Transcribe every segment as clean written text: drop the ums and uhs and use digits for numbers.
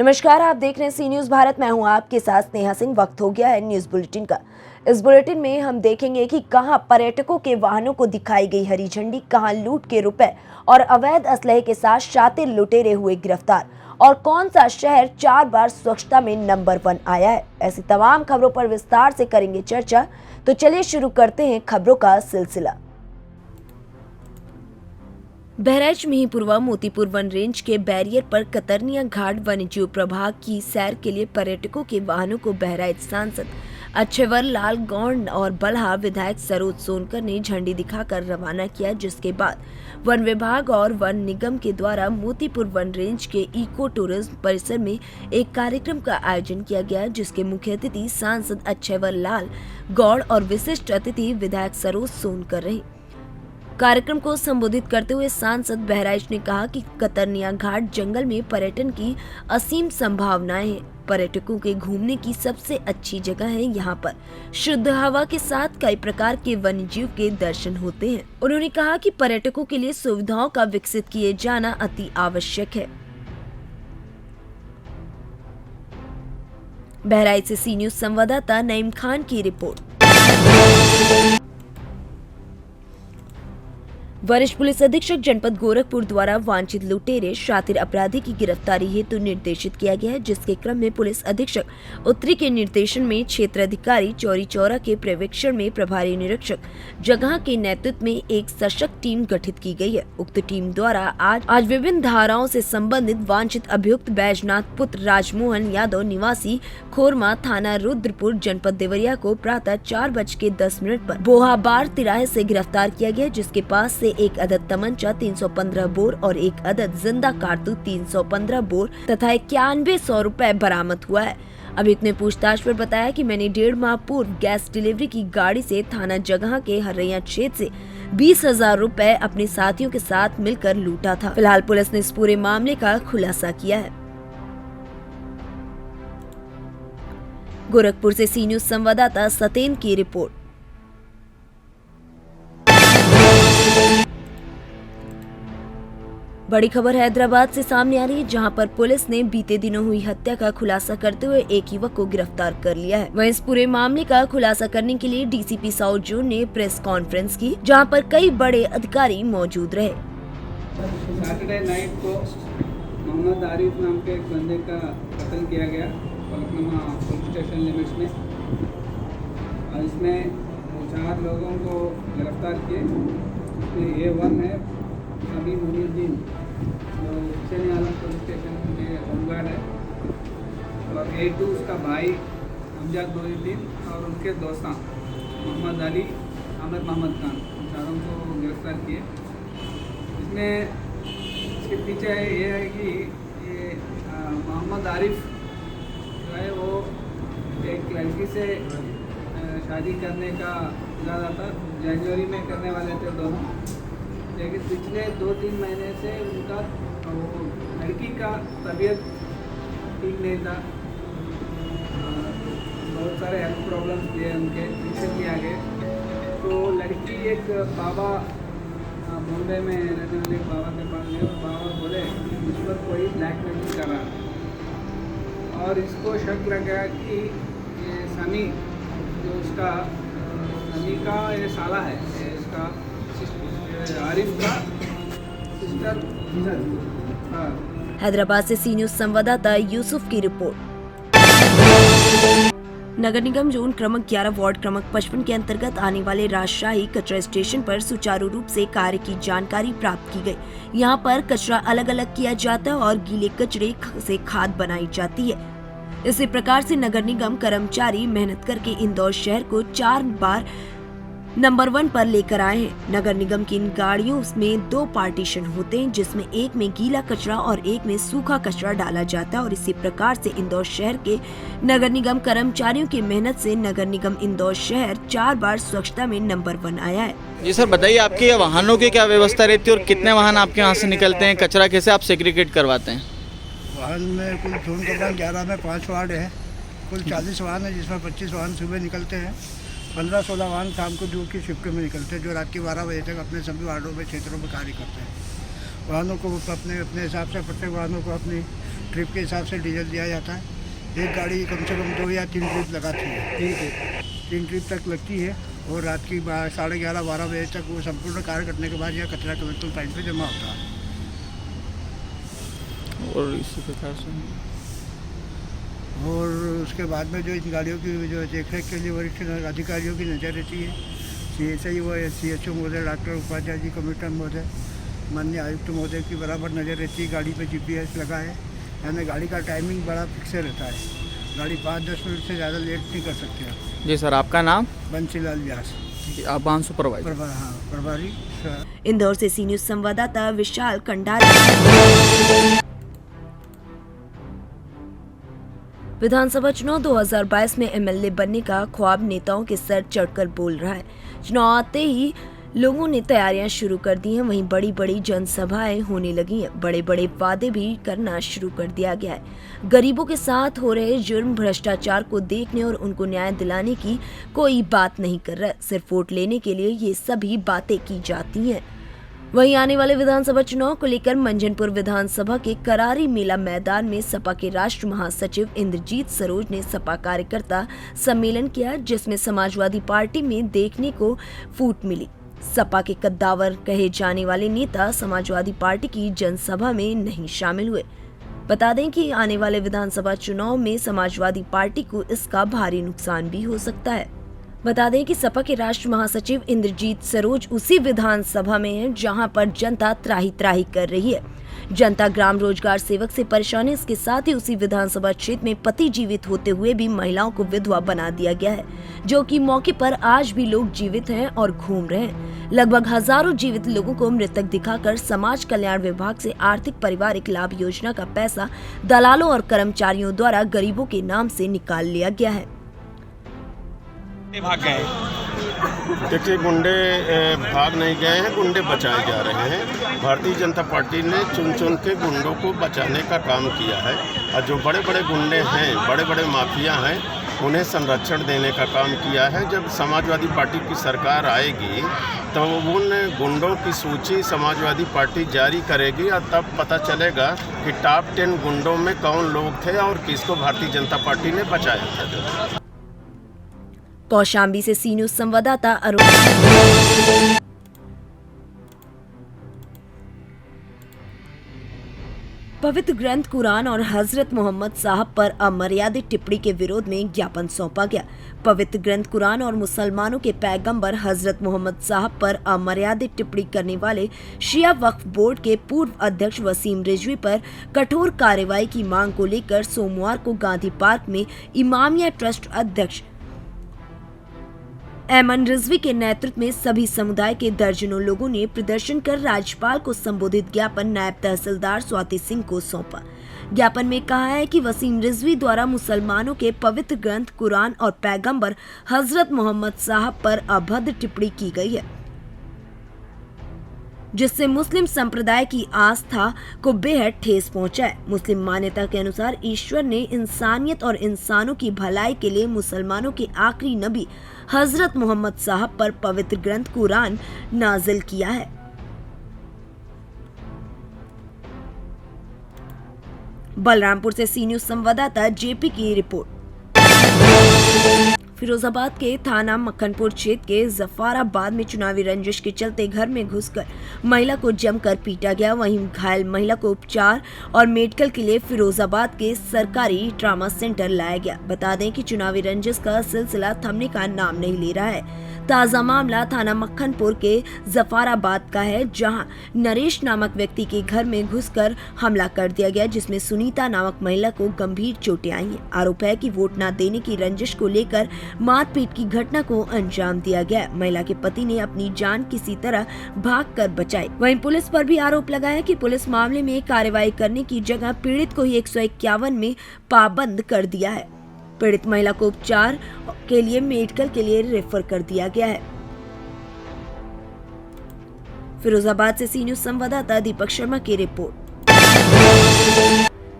नमस्कार, आप देख रहे हैं सी न्यूज भारत। मैं हूं आपके साथ स्नेहा सिंह। वक्त हो गया है न्यूज बुलेटिन का। इस बुलेटिन में हम देखेंगे कि कहां पर्यटकों के वाहनों को दिखाई गई हरी झंडी, कहां लूट के रुपए और अवैध असलहे के साथ शातिर लुटेरे हुए गिरफ्तार और कौन सा शहर 4 बार स्वच्छता में नंबर 1 आया है। ऐसी तमाम खबरों पर विस्तार से करेंगे चर्चा। तो चलिए शुरू करते हैं खबरों का सिलसिला। बहराइच मिहींपुरवा मोतीपुर वन रेंज के बैरियर पर कतरनिया घाट वन्यजीव प्रभाग की सैर के लिए पर्यटकों के वाहनों को बहराइच सांसद अच्छेवर लाल गौड़ और बल्हा विधायक सरोज सोनकर ने झंडी दिखाकर रवाना किया, जिसके बाद वन विभाग और वन निगम के द्वारा मोतीपुर वन रेंज के इको टूरिज्म परिसर में एक कार्यक्रम का आयोजन किया गया, जिसके मुख्य अतिथि सांसद अच्छेवर लाल गौड़ और विशिष्ट अतिथि विधायक सरोज सोनकर रहे। कार्यक्रम को संबोधित करते हुए सांसद बहराइच ने कहा कि कतरनिया घाट जंगल में पर्यटन की असीम संभावनाएं हैं। पर्यटकों के घूमने की सबसे अच्छी जगह है। यहाँ पर शुद्ध हवा के साथ कई प्रकार के वन्यजीव के दर्शन होते हैं। उन्होंने कहा कि पर्यटकों के लिए सुविधाओं का विकसित किए जाना अति आवश्यक है। बहराइच से सी न्यूज संवाददाता नईम खान की रिपोर्ट। वरिष्ठ पुलिस अधीक्षक जनपद गोरखपुर द्वारा वांछित लुटेरे शातिर अपराधी की गिरफ्तारी हेतु निर्देशित किया गया है, जिसके क्रम में पुलिस अधीक्षक उत्तरी के निर्देशन में क्षेत्र अधिकारी चौरी चौरा के पर्यवेक्षण में प्रभारी निरीक्षक जगह के नेतृत्व में एक सशक्त टीम गठित की गई है। उक्त टीम द्वारा आज विभिन्न धाराओं से संबंधित वांछित अभियुक्त बैजनाथ पुत्र राजमोहन यादव निवासी खोरमा थाना रुद्रपुर जनपद देवरिया को प्रातः 4:10 पर बोहाबार तिराहे से गिरफ्तार किया गया, जिसके पास से एक अदद तमंचा 315 बोर और एक अदद जिंदा कारतूस 315 बोर तथा 9100 रुपए बरामद हुआ है। अभियुक्त ने पूछताछ पर बताया कि मैंने 1.5 माह पूर्व गैस डिलीवरी की गाड़ी से थाना जगह के हरैया क्षेत्र से 20,000 रुपए अपने साथियों के साथ मिलकर लूटा था। फिलहाल पुलिस ने इस पूरे मामले का खुलासा किया है। गोरखपुर से सी न्यूज संवाददाता सतेन की रिपोर्ट। बड़ी खबर हैदराबाद से सामने आ रही है, जहां पर पुलिस ने बीते दिनों हुई हत्या का खुलासा करते हुए एक युवक को गिरफ्तार कर लिया है। वहीं इस पूरे मामले का खुलासा करने के लिए डीसीपी साउथ जोन ने प्रेस कॉन्फ्रेंस की, जहां पर कई बड़े अधिकारी मौजूद रहे। सैटरडे नाइट को मोहम्मद आरिफ नाम के एक बंदे का कत्ल किया गया फलकनुमा पुलिस स्टेशन लिमिट्स में, और इसमें 4 लोगों को गिरफ्तार किए। A1 है अभी मुनीउद्दीन, जो हुसैन आलम पुलिस स्टेशन में होमगार्ड है, और A2 उसका भाई अमजद मोहिउद्दीन और उनके दोस्त मोहम्मद अली, अहमद मोहम्मद खान, चारों को गिरफ्तार किए। इसमें इसके पीछे ये है कि ये मोहम्मद आरिफ जो है वो एक लड़की से शादी करने का इरादा था। जनवरी में करने वाले थे दोनों, लेकिन पिछले 2-3 महीने से उनका वो लड़की का तबीयत ठीक नहीं था। बहुत सारे हेल्थ प्रॉब्लम्स थे उनके, रिसेंटली आ गए। तो लड़की एक बाबा मुंबई में रहने वाले बाबा के पास गए और बाबा बोले उस पर कोई ब्लैकमेलिंग कर रहा था, और इसको शक लगा कि ये सनी जो उसका सनी का ये साला है, ये इसका आरिफ का सिस्टर। हैदराबाद से सी न्यूज संवाददाता यूसुफ की रिपोर्ट। नगर निगम जोन क्रमांक 11 वार्ड क्रमांक 55 के अंतर्गत आने वाले राजशाही कचरा स्टेशन पर सुचारू रूप से कार्य की जानकारी प्राप्त की गई। यहां पर कचरा अलग अलग किया जाता है और गीले कचरे से खाद बनाई जाती है। इसी प्रकार से नगर निगम कर्मचारी मेहनत करके इंदौर शहर को 4 बार नंबर 1 पर लेकर आए हैं। नगर निगम की इन गाड़ियों में 2 पार्टीशन होते हैं, जिसमें एक में गीला कचरा और एक में सूखा कचरा डाला जाता है, और इसी प्रकार से इंदौर शहर के नगर निगम कर्मचारियों की मेहनत से नगर निगम इंदौर शहर 4 बार स्वच्छता में नंबर 1 आया है। जी सर, बताइए आपके वाहनों की क्या व्यवस्था रहती है और कितने वाहन आपके यहाँ से निकलते हैं? कचरा कैसे आप सेग्रीगेट करवाते हैं? वाहन में कुल जोन क्रमांक 11 में 5 वार्ड है, कुल 40 वाहन है, जिसमें 25 वाहन सुबह निकलते हैं, 15-16 वाहन शाम को ड्यूटी की शिफ्ट में निकलते हैं, जो रात के 12 बजे तक अपने सभी वार्डों में क्षेत्रों में कार्य करते हैं। वाहनों को अपने हिसाब से प्रत्येक वाहनों को अपनी ट्रिप के हिसाब से डीजल दिया जाता है। एक गाड़ी कम से कम 2 या 3 ट्रिप लगाती है, 3 ट्रिप तक लगती है और रात की 11:30-12 बजे तक वो संपूर्ण कार्य करने के बाद यह कचरा कलेक्टर टाइम पे जमा होता है। और इसी प्रकार से और उसके बाद में जो इन गाड़ियों की जो देखरेख के लिए वरिष्ठ अधिकारियों की नज़र रहती है, CSI व CHO महोदय, डॉक्टर उपाध्याय जी, कमिश्नर महोदय, माननीय आयुक्त महोदय की बराबर नज़र रहती है। गाड़ी पे GPS लगा है, यानी गाड़ी का टाइमिंग बड़ा फिक्स रहता है। गाड़ी 5-10 मिनट से ज़्यादा लेट नहीं कर सकते आप। जी सर, आपका नाम? बंसीलाल व्यास, आप वाहन सुपरवाइजर। प्रभारी। इंदौर से सी न्यूज संवाददाता विशाल कंडारी। विधानसभा चुनाव 2022 में MLA बनने का ख्वाब नेताओं के सर चढ़कर बोल रहा है। चुनाव आते ही लोगों ने तैयारियां शुरू कर दी हैं, वहीं बड़ी बड़ी जनसभाएं होने लगी हैं, बड़े बड़े वादे भी करना शुरू कर दिया गया है। गरीबों के साथ हो रहे जुर्म भ्रष्टाचार को देखने और उनको न्याय दिलाने की कोई बात नहीं कर रहा है, सिर्फ वोट लेने के लिए ये सभी बातें की जाती हैं। वहीं आने वाले विधानसभा चुनाव को लेकर मंझनपुर विधानसभा के करारी मेला मैदान में सपा के राष्ट्र महासचिव इंद्रजीत सरोज ने सपा कार्यकर्ता सम्मेलन किया, जिसमें समाजवादी पार्टी में देखने को फूट मिली। सपा के कद्दावर कहे जाने वाले नेता समाजवादी पार्टी की जनसभा में नहीं शामिल हुए। बता दें कि आने वाले विधानसभा चुनाव में समाजवादी पार्टी को इसका भारी नुकसान भी हो सकता है। बता दें कि सपा के राष्ट्र महासचिव इंद्रजीत सरोज उसी विधानसभा में हैं जहां पर जनता त्राही त्राही कर रही है। जनता ग्राम रोजगार सेवक से परेशान है। इसके साथ ही उसी विधानसभा क्षेत्र में पति जीवित होते हुए भी महिलाओं को विधवा बना दिया गया है, जो कि मौके पर आज भी लोग जीवित हैं और घूम रहे हैं। लगभग हजारों जीवित लोगों को मृतक दिखाकर समाज कल्याण विभाग से आर्थिक पारिवारिक लाभ योजना का पैसा दलालों और कर्मचारियों द्वारा गरीबों के नाम से निकाल लिया गया है। भाग गए। देखिए, गुंडे भाग नहीं गए हैं, गुंडे बचाए जा रहे हैं। भारतीय जनता पार्टी ने चुन चुन के गुंडों को बचाने का काम किया है और जो बड़े बड़े गुंडे हैं, बड़े बड़े माफिया हैं, उन्हें संरक्षण देने का काम किया है। जब समाजवादी पार्टी की सरकार आएगी तो उन गुंडों की सूची समाजवादी पार्टी जारी करेगी और तब पता चलेगा कि टॉप 10 गुंडों में कौन लोग थे और किसको भारतीय जनता पार्टी ने बचाया था। कौशाम्बी से सी न्यूज संवाददाता अरुण। पवित्र ग्रंथ कुरान और हजरत मोहम्मद साहब पर अमर्यादित टिप्पणी के विरोध में ज्ञापन सौंपा गया। पवित्र ग्रंथ कुरान और मुसलमानों के पैगंबर हजरत मोहम्मद साहब पर अमर्यादित टिप्पणी करने वाले शिया वक्फ बोर्ड के पूर्व अध्यक्ष वसीम रिजवी पर कठोर कार्रवाई की मांग को लेकर सोमवार को गांधी पार्क में इमामिया ट्रस्ट अध्यक्ष ऐमन रिजवी के नेतृत्व में सभी समुदाय के दर्जनों लोगों ने प्रदर्शन कर राज्यपाल को संबोधित ज्ञापन नायब तहसीलदार स्वाति सिंह को सौंपा। ज्ञापन में कहा है कि वसीम रिजवी द्वारा मुसलमानों के पवित्र ग्रंथ कुरान और पैगंबर हजरत मोहम्मद साहब पर अभद्र टिप्पणी की गई है, जिससे मुस्लिम संप्रदाय की आस्था को बेहद ठेस पहुंचा है। मुस्लिम मान्यता के अनुसार ईश्वर ने इंसानियत और इंसानों की भलाई के लिए मुसलमानों के आखिरी नबी हजरत मोहम्मद साहब पर पवित्र ग्रंथ कुरान नाजिल किया है। बलरामपुर से सी न्यूज संवाददाता जेपी की रिपोर्ट। फिरोजाबाद के थाना मक्खनपुर क्षेत्र के जफाराबाद में चुनावी रंजिश के चलते घर में घुसकर महिला को जमकर पीटा गया। वहीं घायल महिला को उपचार और मेडिकल के लिए फिरोजाबाद के सरकारी ट्रामा सेंटर लाया गया। बता दें कि चुनावी रंजिश का सिलसिला थमने का नाम नहीं ले रहा है। ताजा मामला थाना मक्खनपुर के जफाराबाद का है, जहां नरेश नामक व्यक्ति के घर में घुसकर हमला कर दिया गया, जिसमें सुनीता नामक महिला को गंभीर चोटें आई हैं। आरोप है कि वोट न देने की रंजिश को लेकर मारपीट की घटना को अंजाम दिया गया। महिला के पति ने अपनी जान किसी तरह भागकर बचाई। वहीं पुलिस पर भी आरोप लगाया कि पुलिस मामले में कार्रवाई करने की जगह पीड़ित को ही 151 में पाबंद कर दिया है। पीड़ित महिला को उपचार के लिए मेडिकल के लिए रेफर कर दिया गया है। फिरोजाबाद से सी न्यूज संवाददाता दीपक शर्मा की रिपोर्ट।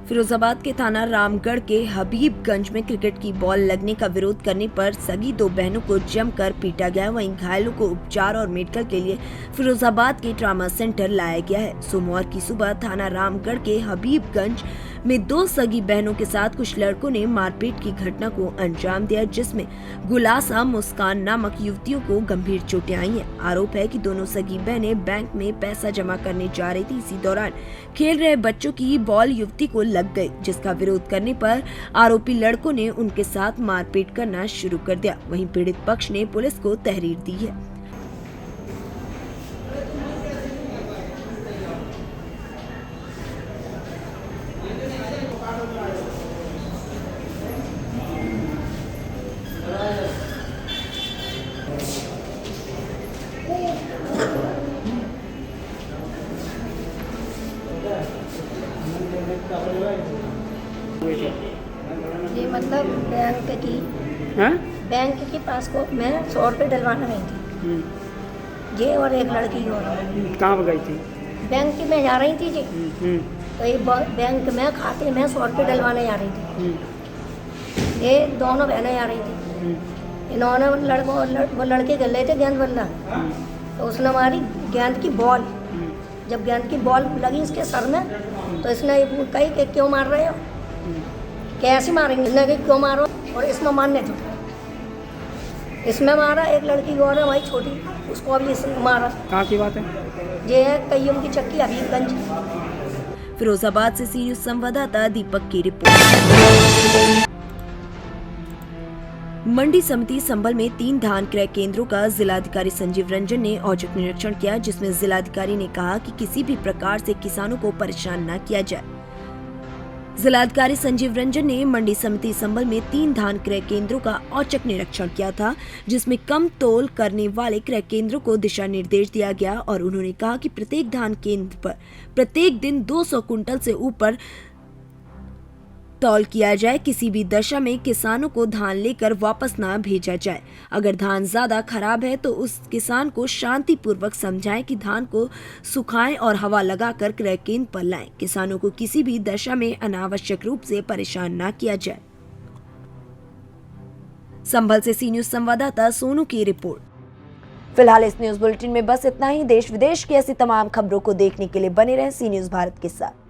फिरोजाबाद के थाना रामगढ़ के हबीबगंज में क्रिकेट की बॉल लगने का विरोध करने पर सगी 2 बहनों को जमकर पीटा गया। वहीं घायलों को उपचार और मेडिकल के लिए फिरोजाबाद के ट्रामा सेंटर लाया गया है। सोमवार की सुबह थाना रामगढ़ के हबीबगंज में 2 सगी बहनों के साथ कुछ लड़कों ने मारपीट की घटना को अंजाम दिया, जिसमें गुलासा मुस्कान नामक युवतियों को गंभीर चोटें आई हैं। आरोप है कि दोनों सगी बहनें बैंक में पैसा जमा करने जा रही थी। इसी दौरान खेल रहे बच्चों की बॉल युवती को लग गई, जिसका विरोध करने पर आरोपी लड़कों ने उनके साथ मारपीट करना शुरू कर दिया। वहीं पीड़ित पक्ष ने पुलिस को तहरीर दी है। ये मतलब बैंक की पासबुक में 100 रुपये डलवाना गई थी ये, और एक लड़की और। कहाँ पर गई थी? बैंक में जा रही थी जी। तो ये बैंक में खाते में 100 रुपये डलवाने जा रही थी। ये दोनों बहनें जा रही थी। इन्होंने वो लड़के खेल रहे थे गेंद बल्ला, तो उसने हमारी गेंद की बॉल, जब गेंद की बॉल लगी इसके सर में, तो इसने कही कि क्यों मार रहे हो, कैसे मारेंगे, इसने कही क्यों मारो, और इसमें मारने थे। इसमें मारा, एक लड़की और है भाई छोटी, उसको अभी इसने मारा। कहाँ की बात है? ये है कईम की चक्की हबीबगंज। फिरोजाबाद से सी न्यूज संवाददाता दीपक की रिपोर्ट। मंडी समिति संभल में 3 धान क्रय केंद्रों का जिलाधिकारी संजीव रंजन ने औचक निरीक्षण किया, जिसमें जिलाधिकारी ने कहा कि किसी भी प्रकार से किसानों को परेशान न किया जाए। जिलाधिकारी संजीव रंजन ने मंडी समिति संभल में 3 धान क्रय केंद्रों का औचक निरीक्षण किया था, जिसमें कम तोल करने वाले क्रय केंद्रों को दिशा निर्देश दिया गया और उन्होंने कहा कि प्रत्येक धान केंद्र पर प्रत्येक दिन 200 कुंटल से ऊपर तौल किया जाए। किसी भी दशा में किसानों को धान लेकर वापस ना भेजा जाए। अगर धान ज्यादा खराब है तो उस किसान को शांतिपूर्वक समझाएं कि धान को सुखाएं और हवा लगाकर क्रय केंद्र पर लाएं। किसानों को किसी भी दशा में अनावश्यक रूप से परेशान ना किया जाए। संभल से सी न्यूज संवाददाता सोनू की रिपोर्ट। फिलहाल इस न्यूज बुलेटिन में बस इतना ही। देश विदेश की ऐसी तमाम खबरों को देखने के लिए बने रहें सी न्यूज भारत के साथ।